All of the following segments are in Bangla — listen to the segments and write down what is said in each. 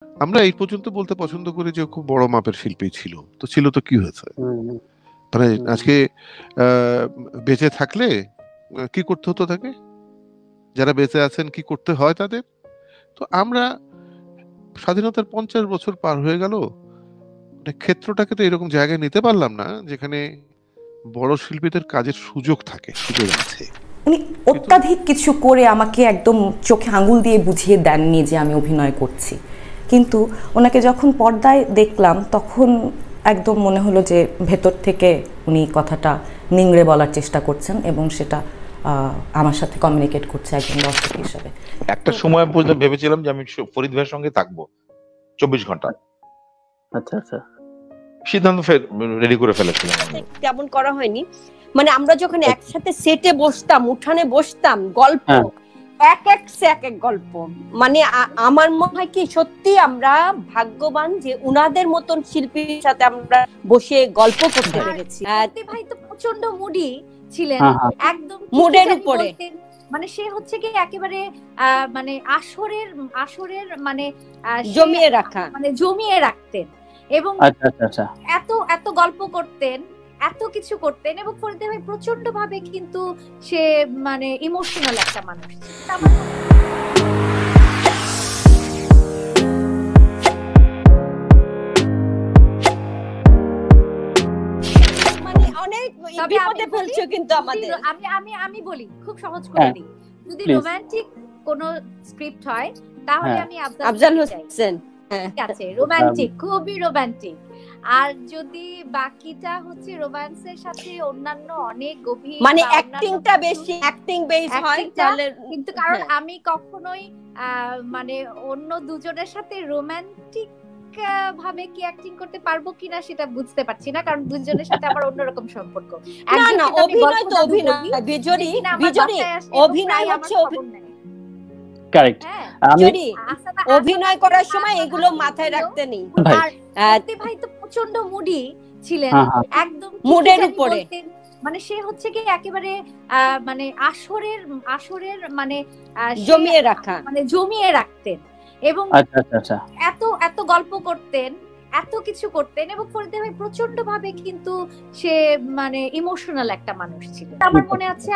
আমরা এই পর্যন্ত বলতে পছন্দ করি যে খুব বড় মাপের শিল্পী ছিল, তো ছিল তো কি হয়েছে, মানে আজকে বেঁচে থাকলে কি করতে হতো তাকে, যারা বেঁচে আছেন কি করতে হয় তাদের। তো আমরা স্বাধীনতার 50 বছর পার হয়ে গেল, ক্ষেত্রটাকে তো এরকম জায়গায় নিতে পারলাম না যেখানে বড় শিল্পীদের কাজের সুযোগ থাকে, সুযোগ আছে। উনি অত্যাধিক কিছু করে আমাকে একদম চোখে আঙুল দিয়ে বুঝিয়ে দেননি যে আমি অভিনয় করছি, কিন্তু ওনাকে যখন পর্দায় দেখলাম তখন একদম মনে হলো যে ভেতর থেকে উনি কথাটা নিংড়ে বলার চেষ্টা করছেন এবং সেটা আমার সাথে কমিউনিকেট করছে একজন দর্শক হিসেবে। একটা সময় পর্যন্ত ভেবেছিলাম যে আমি ফরিদ ভাইয়ের সঙ্গে থাকবো 24 ঘন্টা। আচ্ছা আচ্ছা, সিদ্ধান্ত রেডি করে ফেলেছিলাম। তেমন করা হয়নি, মানে আমরা যখন একসাথে সেটে বসতাম, উঠানে বসতাম, গল্প এক এক গল্প, মানে আমার মনে হয় কি সত্যি আমরা ভাগ্যবান যে উনাদের মতন শিল্পীর সাথে আমরা বসে গল্প করতে পেরেছি। ভাই তো প্রচন্ড মুডি ছিলেন, একদম মুডের উপরে, মানে সে হচ্ছে কি একেবারে মানে আসরের মানে জমিয়ে রাখা, মানে জমিয়ে রাখতেন এবং এত গল্প করতেন, এত কিছু করতেন। এবং ফরিদ ভাই প্রচন্ড ভাবে কিন্তু সে মানে ইমোশনাল একটা মানুষ। মানে অনেক বিপদে ফেলছো কিন্তু আমাদের। আমি বলি খুব সহজ করে দিই, যদি রোমান্টিক কোন স্ক্রিপ্ট হয় তাহলে আমি আফজাল হোসেন, ঠিক আছে, রোমান্টিক, খুবই রোমান্টিক। আর যদি বাকিটা হচ্ছে রোম্যান্সের সাথে অন্যান্য অনেক গভীর, মানে অ্যাক্টিংটা বেশি অ্যাক্টিং বেস হয় তাহলে, কিন্তু কারণ আমি কখনোই মানে অন্য দুজনের সাথে রোমান্টিক ভাবে কি অ্যাক্টিং করতে পারবো কিনা সেটা বুঝতে পারছি না, কারণ দুজনের সাথে আমার অন্যরকম সম্পর্ক। না অভিনয় তো অভিনয়, বিজরি অভিনয় হচ্ছে কারেক্ট। আমি অভিনয় করার সময় এগুলো মাথায় রাখতে নেই। ভাই তো প্রচন্ড মুডি ছিলেন, একদম মুডের উপরে, মানে সে হচ্ছে কি একেবারে মানে আসরের মানে জমিয়ে রাখা, মানে জমিয়ে রাখতেন এবং এত গল্প করতেন, এত কিছু করতেন। এবং ফরিদ ভাই প্রচন্ড ভাবে কিন্তু সে মানে ইমোশনাল একটা মানুষ ছিল। আমার মনে আছে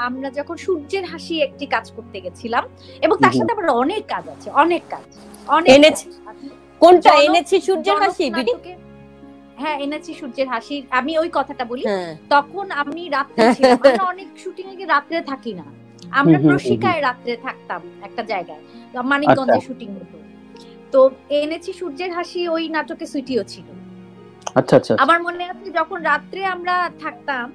আমরা যখন সূর্যের হাসি একটি কাজ করতে গেছিলাম, এবং তার সাথে আমার অনেক কাজ আছে, অনেক কাজ এনেছি। কোনটা এনেছি? সূর্যের হাসি? হ্যাঁ এনেছি সূর্যের হাসি। আমি ওই কথাটা বলি, তখন আমি রাত্রে ছিলাম, আমরা অনেক শুটিং এ রাত্রে থাকি না, আমরা প্রশিকায় রাত্রে থাকতাম একটা জায়গায়, মানিকগঞ্জে শুটিং হতো। তো এনেছি সূর্যের হাসি ওই নাটকে সুইটিও ছিল। আমার মনে আছে যখন রাত্রে আমরা থাকতাম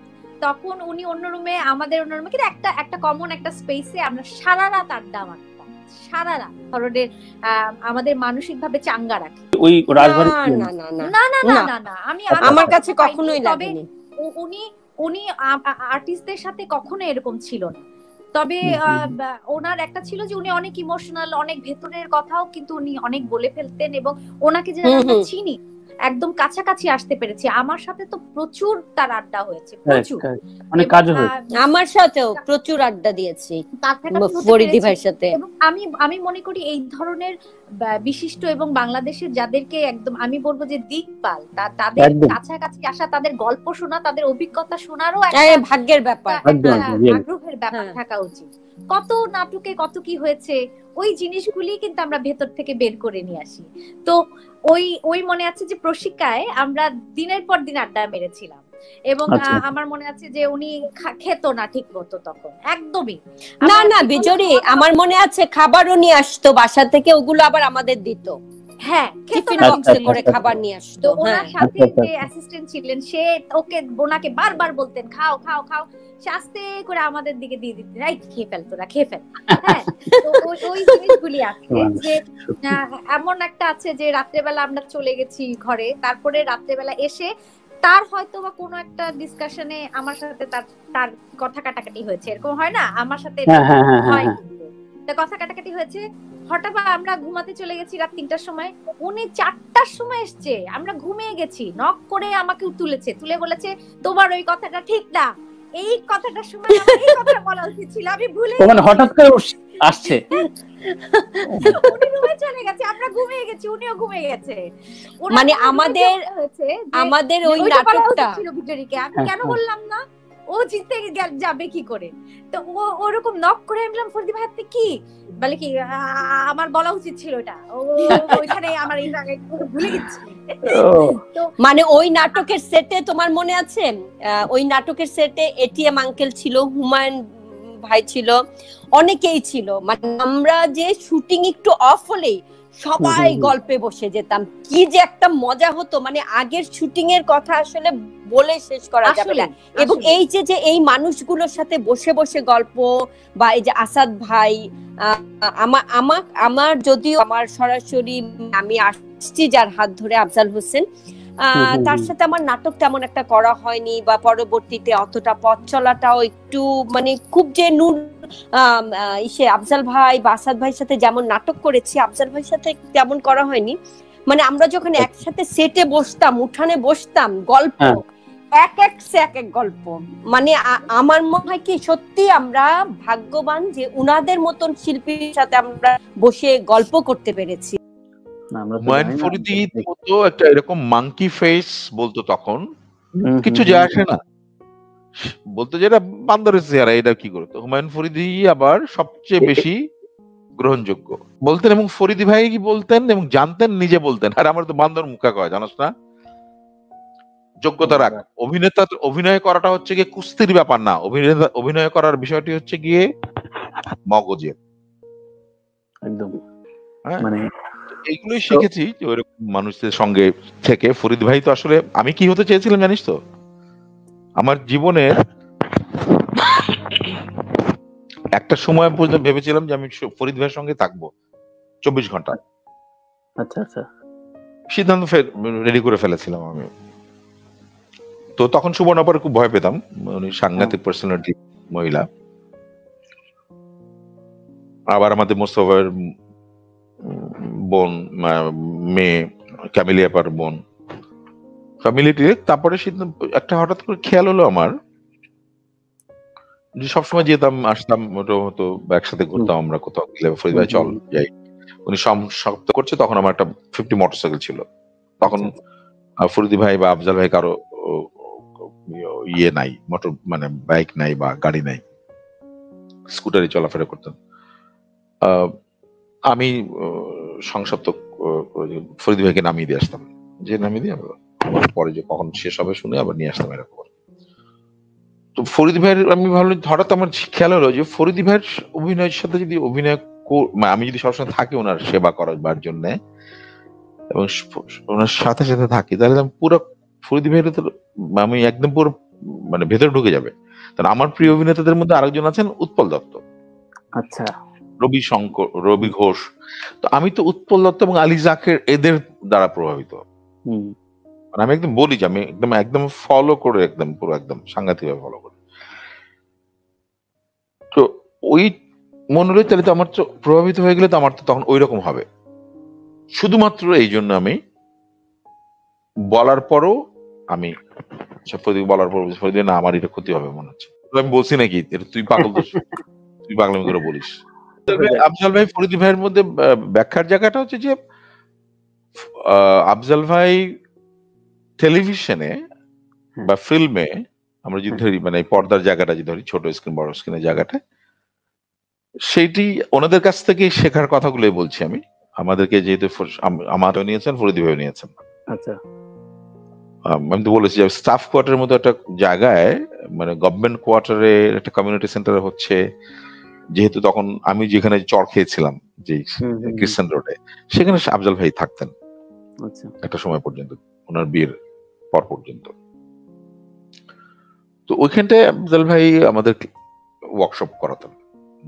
তখন উনি অন্য রুমে, আমাদের অন্য রুমে, কিন্তু একটা কমন একটা স্পেসে আমরা সারা রাত আড্ডা মারতাম, সারা রাত। ধরনের আমাদের মানসিক ভাবে চাঙ্গা রাখে। ওই রাজবাড়ি না আমি আমার কাছে কখনোই লাগেনি। উনি আর্টিস্টদের সাথে কখনো এরকম ছিল না, তবে ওনার একটা ছিল যে উনি অনেক ইমোশনাল, অনেক ভেতরের কথাও কিন্তু উনি অনেক বলে ফেলতেন। এবং ওনাকে যে চিনি, একদম কাছাকাছি আসতে পেরেছি, আমার সাথে তো প্রচুর তার আড্ডা হয়েছে, প্রচুর, অনেক কাজ হয়েছে। আমার সাথেও প্রচুর আড্ডা দিয়েছি ফরিদি ভাইয়ের সাথে। আমি মনে করি এই ধরনের বিশিষ্ট এবং বাংলাদেশের যাদেরকে একদম আমি বলবো যে দিকপাল, তাদের কাছাকাছি আসা, তাদের গল্প শোনা, তাদের অভিজ্ঞতা শোনারও একটা ভাগ্যের ব্যাপার, আগ্রহের ব্যাপার থাকা উচিত। কত নাটকে কত কি হয়েছে, ওই জিনিসগুলি কিন্তু আমরা ভেতর থেকে বের করে নিয়ে আসি। তো ওই মনে আছে যে প্রশিকায় আমরা দিনের পর দিন আড্ডা মেরেছিলাম, এবং আমার মনে আছে যে উনি খেতো না ঠিক মতো তখন, একদমই না বিজরি, আমার মনে আছে খাবারও নিয়ে আসতো বাসা থেকে, ওগুলো আবার আমাদের দিত। হ্যাঁ, টিফিন বক্সে করে খাবার নিয়ে আসতো। ওনার সাথে যে অ্যাসিস্ট্যান্ট ছিলেন সে ওনাকে বারবার বলতেন খাও খাও খাও, সে আস্তে করে আমাদের দিকে দিয়ে দিতেন, এই খেয়ে ফেল তোরা, খেয়ে ফেল। হ্যাঁ, তো ওই জিনিসগুলি আছে যে এমন একটা আছে যে রাত্রেবেলা আমরা চলে গেছি ঘরে, তারপরে রাত্রেবেলা এসে তার হয়তো বা কোনো একটা ডিসকাশনে আমার সাথে তার কথা কাটাকাটি হয়েছে, এরকম হয় না আমার সাথে হয়, তা কথা কাটাকাটি হয়েছে। হঠাৎ আমরা ঘুমাতে চলে গেছি রাত 3টার সময়, উনি 4টার সময় এসছে, আমরা ঘুমিয়ে গেছি, নক করে আমাকে তুলেছে, তুলে বলেছে তোমার ওই কথাটা ঠিক না, এই কথাটার সময় আমার এই কথা বলা উচিত ছিল, আমি ভুলে। মানে হঠাৎ করে আসছে। উনি রুমে চলে গেছে, আমরা ঘুমিয়ে গেছি, উনিও ঘুমিয়ে গেছে। মানে আমাদের ওই নাটকটা ছিল ভিক্টোরিকে, আমি কেন বললাম না, ও জিতে যাবে কি করে। তো ও ওরকম নক করে আমি বললাম ফরিদি ভাই আপনি কি বলে কি আমার বলা উচিত ছিল এটা, ওইখানে আমার ভুলে গেছি। মানে ওই নাটকের সেটে তোমার মনে আছে, ওই নাটকের সেটে এটিএম আঙ্কেল ছিল, হুমায়ুন ভাই ছিল, অনেকেই ছিল। মানে আমরা যে শুটিং একটু অফ হলেই সবাই গল্পে বসে যেতাম, কি যে একটা মজা হতো, মানে আগের শুটিং এর কথা আসলে বলে শেষ করা যাবে না। এবং এই যে এই মানুষগুলোর সাথে বসে বসে গল্প, বা এই যে আসাদ ভাই, আমার যদিও আমার সরাসরি আমি আসছি যার হাত ধরে, আফজাল হোসেন, তার সাথে আমার নাটক তেমন একটা করা হয়নি, বা পরবর্তীতে অতটা পথ চলাটাও একটু মানে খুব যে নূর আফজাল ভাই বা আসাদ ভাইয়ের সাথে যেমন নাটক করেছি, আফজাল ভাইয়ের সাথে তেমন করা হয়নি। মানে আমরা যখন একসাথে সেটে বসতাম, উঠানে বসতাম, গল্প এক এক গল্প। মানে আমার মনে হয় কি সত্যি আমরা ভাগ্যবান যে উনাদের মতন শিল্পীর সাথে আমরা বসে গল্প করতে পেরেছি। হুমায়ুন ফরিদি তো একটা এরকম মাঙ্কি ফেস বলতো তখন, কিছু যায় আসে না, বলতো যেটা বান্দরের চেহারা, এটা কি করতো। হুমায়ুন ফরিদি আবার সবচেয়ে বেশি গ্রহণযোগ্য বলতেন, এবং ফরিদি ভাই কি বলতেন এবং জানতেন, নিজে বলতেন, আর আমার তো বান্দর মুখা কয়, জানোস না, যোগ্যতা রাখ। অভিনয় করাটা হচ্ছে গিয়ে কুস্তির ব্যাপার না, অভিনয় করার বিষয়টি হচ্ছে গিয়ে মগজের একদম। মানে এইগুলোই শিখেছি ওইরকম মানুষদের সঙ্গে থেকে। ফরিদ ভাই তো আসলে, আমি কি হতে চেয়েছিলাম জানিস তো, আমার জীবনের একটা সময় পর্যন্ত ভেবেছিলাম যে আমি ফরিদ ভাইয়ের সঙ্গে থাকবো 24 ঘন্টা। আচ্ছা আচ্ছা, সিদ্ধান্ত রেডি করে ফেলেছিলাম আমি। তো তখন সুবর্ণাপার খুব ভয় পেতাম, উনি সাংঘাতিক পার্সোনালিটি মহিলা। আবার আমাদের মোস্তফার বোন, মেয়ে ক্যামিলিয়াপার বোন, ফ্যামিলিটি। তারপরে একটা হঠাৎ করে খেয়াল হলো আমার, যে সবসময় যেতাম আসতাম, হতো একসাথে ঘুরতাম আমরা, কোথাও গেলে ফরিদ ভাই চল যাই, উনি শক্ত করছে। তখন আমার একটা 50 মোটরসাইকেল ছিল, তখন ফরিদি ভাই বা আফজাল ভাই কারো ইয়ে নাই, মোটর মানে বাইক নাই বা গাড়ি নাই, স্কুটারে চলাফেরা করতেন। আমি সংসপ্তক ফরিদি ভাইকে নামিয়ে দিয়ে আসতাম, যে নামিয়ে দিয়ে পরে যে কখন শেষ হবে শুনে আবার নিয়ে আসতাম, এরকম। তো ফরিদি ভাইয়ের আমি ভাবলাম, হঠাৎ আমার খেয়াল হলো যে ফরিদি ভাইয়ের অভিনয়ের সাথে যদি আমি যদি সবসময় থাকি ওনার সেবা করার জন্য এবং ওনার সাথে সাথে থাকি, তাহলে আমি পুরো ফরিদি ভাইয়ের আমি একদম পুরো মানে ভেতরে ঢুকে যাবে। তাহলে আমার প্রিয় অভিনেতাদের মধ্যে আরেকজন আছেন উৎপল দত্ত, আচ্ছা, রবি শঙ্কর, রবি ঘোষ। তো আমি তো উৎপল দত্ত এবং আলী জাকের এদের দ্বারা প্রভাবিত। আমি একদম বলি যে আমি একদম ফলো করে, একদম পুরো একদম সাংঘাতিক ভাবে ফলো করি। তো ওই মনে হলো তাহলে তো আমার তো প্রভাবিত হয়ে গেলে তো আমার তো তখন ওই রকম হবে। শুধুমাত্র এই জন্য আমি বলার পরও আমি বলার পর না আমার এটা ক্ষতি হবে মনে হচ্ছে, আমি বলছি নাকি এটা তুই পাগল, তুই পাগলামি করে বলিস। আফজাল ভাই ফরিদি ভাইয়ের মধ্যে ব্যাখ্যার জায়গাটা হচ্ছে যে আফজাল ভাই টেলিভিশনে বা ফিল্মে আমরা যদি ধরি, মানে পর্দার জায়গাটা যদি ধরি, ছোট স্ক্রিন বড় স্ক্রিনের জায়গাটা, সেইটি ওনাদের কাছ থেকে শেখার কথাগুলোই বলছি আমি। আমাদেরকে যেহেতু আমারও নিয়েছেন, ফরিদি ভাইও নিয়েছেন। আচ্ছা, আমি তো বলেছি যে স্টাফ কোয়ার্টারের মতো একটা জায়গায়, মানে গভর্নমেন্ট কোয়ার্টারে একটা কমিউনিটি সেন্টার হচ্ছে, যেহেতু তখন আমি যেখানে চর খেয়েছিলাম যে ক্রিস্টান রোডে, সেখানে আফজাল ভাই থাকতেন একটা সময় পর্যন্ত, ওনার বিয়ের পর পর্যন্ত। তো ওইখানটায় আফজাল ভাই আমাদের ওয়ার্কশপ করাতেন,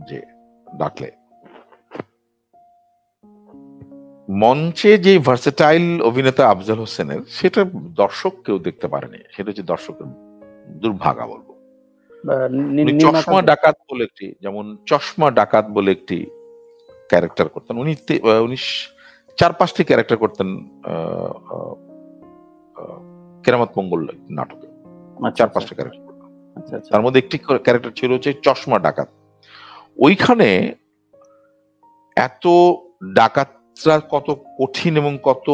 যে ডাকলে মঞ্চে যে ভার্সেটাইল অভিনেতা আফজাল হোসেনের, সেটা দর্শক কেউ দেখতে পারেনি। সেটা হচ্ছে দর্শকের দুর্ভাগা বলবো। চশমা ডাকাত বলে একটি, যেমন চশমা ডাকাত বলে একটি ক্যারেক্টার করতেন উনি 4-5টি ক্যারেক্টার করতেন কেরামত মঙ্গল নাটকে, 4-5টা ক্যারেক্টার। তার মধ্যে একটি ক্যারেক্টার ছিল হচ্ছে চশমা ডাকাত। ওইখানে এত ডাকাতরা কত কঠিন এবং কত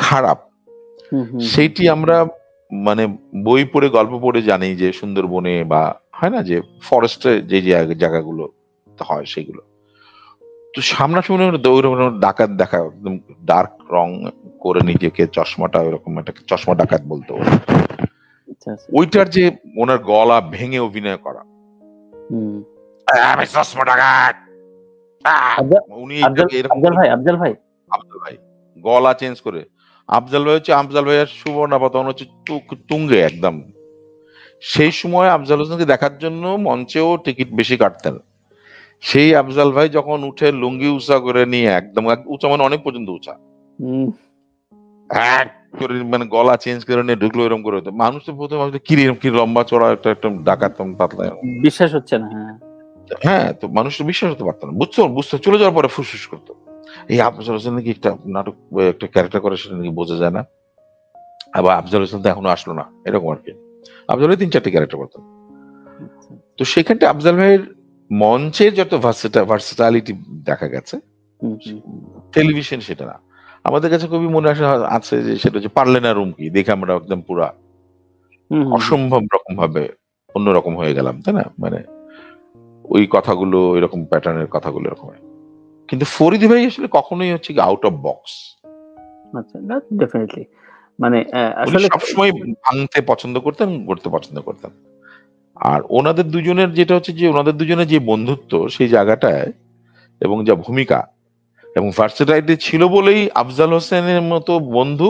খারাপ সেইটি আমরা মানে বই পড়ে গল্প পড়ে জানি, যে সুন্দরবনে বা হয় না যে ফরেস্টে যে জায়গাগুলো হয় সেগুলো। তো সামনাসামনি ডাকাত দেখা, একদম ডার্ক রং করে নিজেকে, চশমাটা ওইরকম একটা চশমা ডাকাত বলতো, ওইটার যে ওনার গলা ভেঙে অভিনয় করা, আমি চশমা ডাকাত, উনি আফজাল ভাই গলা চেঞ্জ করে। আফজাল ভাই হচ্ছে, আফজাল ভাইয়ের সুবর্ণা তখন হচ্ছে তুঙ্গে একদম। সেই সময় আফজাল হোসেনকে দেখার জন্য মঞ্চেও টিকিট বেশি কাটতেন। সেই আফজাল ভাই যখন উঠে লুঙ্গি উঁচা করে নিয়ে, একদম উঁচা মানে অনেক পর্যন্ত উঁচা, মানে গলা চেঞ্জ করে নিয়ে ঢুকলো, এরকম করে হতো। মানুষ তো প্রথমে কি এরকম কি লম্বা চড়া একটা ডাকাত পাতলা, বিশ্বাস হচ্ছে না। হ্যাঁ, তো মানুষ তো বিশ্বাস হতে পারতো না, বুঝতে চলে যাওয়ার পরে ফুসফুস করতো, এই আফজাল হোসেন নাকি একটা নাটক, একটা ক্যারেক্টার করে, সেটা নাকি বোঝা যায় না। আবার আফজাল হোসেন তো এখনো আসলো না, এরকম আর কি। আফজাল ভাই 3-4টি ক্যারেক্টার করতেন। তো সেখানটা আফজাল ভাইয়ের মঞ্চের যত ভার্সেটালিটি দেখা গেছে, টেলিভিশন সেটা না। আমাদের কাছে খুবই মনে আছে যে সেটা হচ্ছে পারলে না রুমকি দেখে আমরা একদম পুরা অসম্ভব রকম ভাবে অন্যরকম হয়ে গেলাম, তাই না? মানে ওই কথাগুলো, এরকম প্যাটার্নের কথাগুলো এরকম। কিন্তু ফরিদি ভাই আসলে কখনোই হচ্ছে আউট অফ বক্স। আচ্ছা, ডেফিনেটলি। মানে আসলে সবসময় ভাঙতে পছন্দ করতেন, করতে পছন্দ করতেন। আর ওনাদের দুজনের যেটা হচ্ছে যে ওনাদের দুজনের যে বন্ধুত্ব, সেই জায়গাটায় এবং যা ভূমিকা এবং ভার্সেটাইলিটি ছিল বলেই আফজাল হোসেনের মতো বন্ধু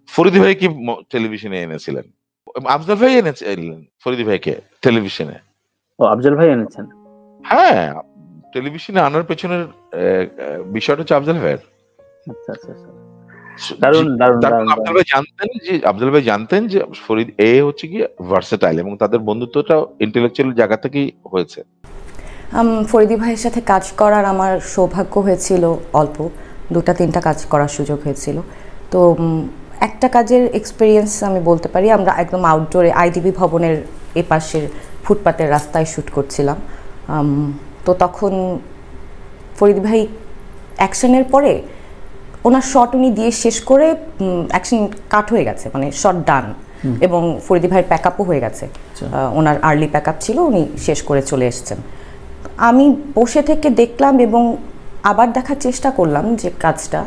ফরিদি ভাইকে টেলিভিশনে এনেছিলেন। আফজাল ভাই এনেছিলেন ফরিদি ভাইকে টেলিভিশনে। ও, আফজাল ভাই এনেছেন? হ্যাঁ, টেলিভিশনে আনার পেছনের বিষয়টা হচ্ছে আফজাল ভাইয়ের। আচ্ছা আচ্ছা, দারুণ দারুণ। আফজাল ভাই জানতেন যে ফরিদ হচ্ছে কি ভার্সেটাইল, এবং তাদের বন্ধুত্বটা ইন্টেলেকচুয়াল জায়গা থেকেই হয়েছে। ফরিদি ভাইয়ের সাথে কাজ করার আমার সৌভাগ্য হয়েছিল, অল্প 2-3টা কাজ করার সুযোগ হয়েছিল। তো একটা কাজের এক্সপিরিয়েন্স আমি বলতে পারি, আমরা একদম আউটডোরে আইডিবি ভবনের এপাশের ফুটপাতের রাস্তায় শ্যুট করছিলাম। তো তখন ফরিদি ভাই অ্যাকশনের পরে ওনার শট উনি দিয়ে শেষ করে, অ্যাকশন কাট হয়ে গেছে, মানে শট ডান, এবং ফরিদি ভাইয়ের প্যাক আপও হয়ে গেছে। ওনার আর্লি প্যাক আপ ছিল, উনি শেষ করে চলে এসেছেন। আমি বসে থেকে দেখলাম এবং আবার দেখার চেষ্টা করলাম যে কাজটা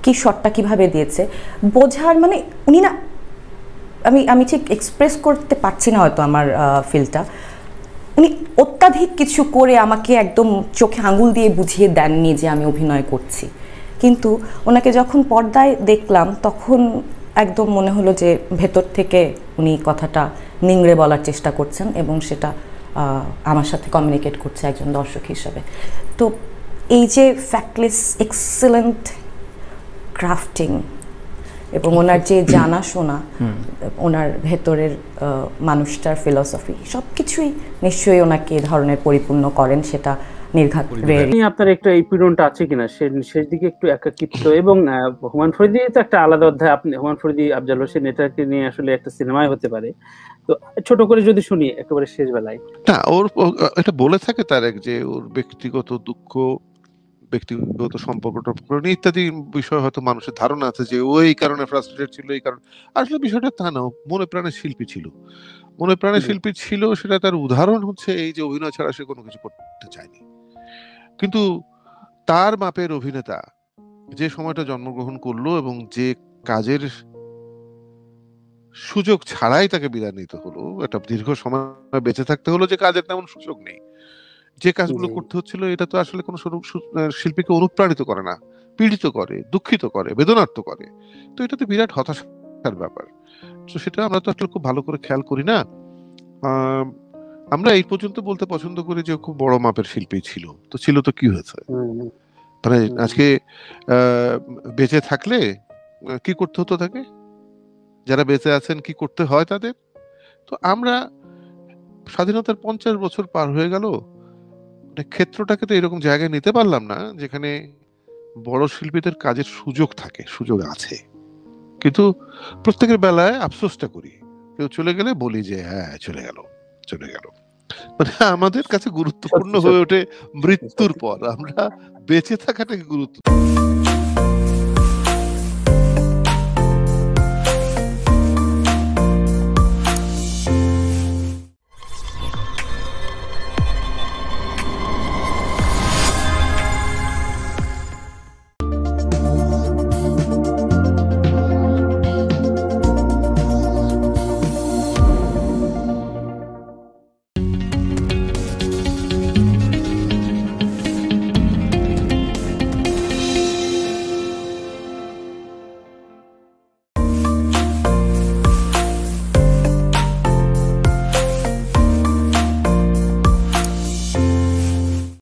কি, শটটা কিভাবে দিয়েছে বোঝার, মানে উনি না, আমি ঠিক এক্সপ্রেস করতে পারছি না হয়তো আমার ফিলটা। উনি অত্যাধিক কিছু করে আমাকে একদম চোখে আঙুল দিয়ে বুঝিয়ে দেননি যে আমি অভিনয় করছি, কিন্তু ওনাকে যখন পর্দায় দেখলাম তখন একদম মনে হলো যে ভেতর থেকে উনি কথাটা নিংড়ে বলার চেষ্টা করছেন এবং সেটা আমার সাথে কমিউনিকেট করছে একজন দর্শক হিসেবে। তো এই যে ফ্যাক্টলেস এক্সেলেন্ট ক্রাফটিং এবং ওনার যে জানাশোনা, ওনার ভেতরের মানুষটার ফিলসফি, সব কিছুই নিশ্চয়ই ওনাকে এ ধরনের পরিপূর্ণ করেন, সেটা নির্ঘাত। আপনার একটা এপিডোনটা আছে কিনা শেষ দিকে একটু একাকিত্ব, এবং হুমায়ুন ফরিদি তো একটা আলাদা অধ্যায়। আপনি হুমায়ুন ফরিদি, আফজাল হোসেন, এটাকে নিয়ে আসলে একটা সিনেমায় হতে পারে। তো ছোট করে যদি শুনি একেবারে শেষ বেলায়। না, ওর এটা বলে থাকে তারেক যে ওর ব্যক্তিগত দুঃখ, ব্যক্তিগত সম্পর্ক ইত্যাদি বিষয় হয়তো মানুষের ধারণা আছে যে ওই কারণে ফ্রাস্ট্রেটেড ছিল, এই কারণে। আসলে বিষয়টা তা না, মনে প্রাণে শিল্পী ছিল, মনে প্রাণে শিল্পী ছিল। সেটা তার উদাহরণ হচ্ছে এই যে অভিনয় ছাড়া সে কোনো কিছু করতে চায়নি। কিন্তু তার মাপের অভিনেতা যে সময়টা জন্মগ্রহণ করলো এবং যে কাজের সুযোগ ছাড়াই তাকে বিদায় নিতে হলো, একটা দীর্ঘ সময় বেঁচে থাকতে হলো, যে কাজের তেমন সুযোগ নেই, যে কাজগুলো করতে হচ্ছিল, এটা তো আসলে কোনো শিল্পীকে অনুপ্রাণিত করে না, পীড়িত করে, দুঃখিত করে, বেদনার্ত করে। তো এটা তো বিরাট হতাশার ব্যাপার। তো সেটা আমরা তো আসলে খুব ভালো করে খেয়াল করি না। আমরা এই পর্যন্ত বলতে পছন্দ করি যে খুব বড় মাপের শিল্পী ছিল। তো ছিল তো কি হয়েছে, মানে আজকে বেঁচে থাকলে কি করতে হতো তাকে, যারা বেঁচে আছেন কি করতে হয় তাদের। তো আমরা স্বাধীনতার 50 বছর পার হয়ে গেল, ক্ষেত্রটাকে তো এরকম জায়গায় নিতে পারলাম না যেখানে বড় শিল্পীদের কাজের সুযোগ থাকে, সুযোগ আছে, কিন্তু প্রত্যেকের বেলায় আফসোসটা করি। কেউ চলে গেলে বলি যে হ্যাঁ চলে গেল। মানে আমাদের কাছে গুরুত্বপূর্ণ সত্যি, হয়ে সত্যি। ওঠে মৃত্যুর পর, আমরা বেঁচে থাকাটাকে গুরুত্ব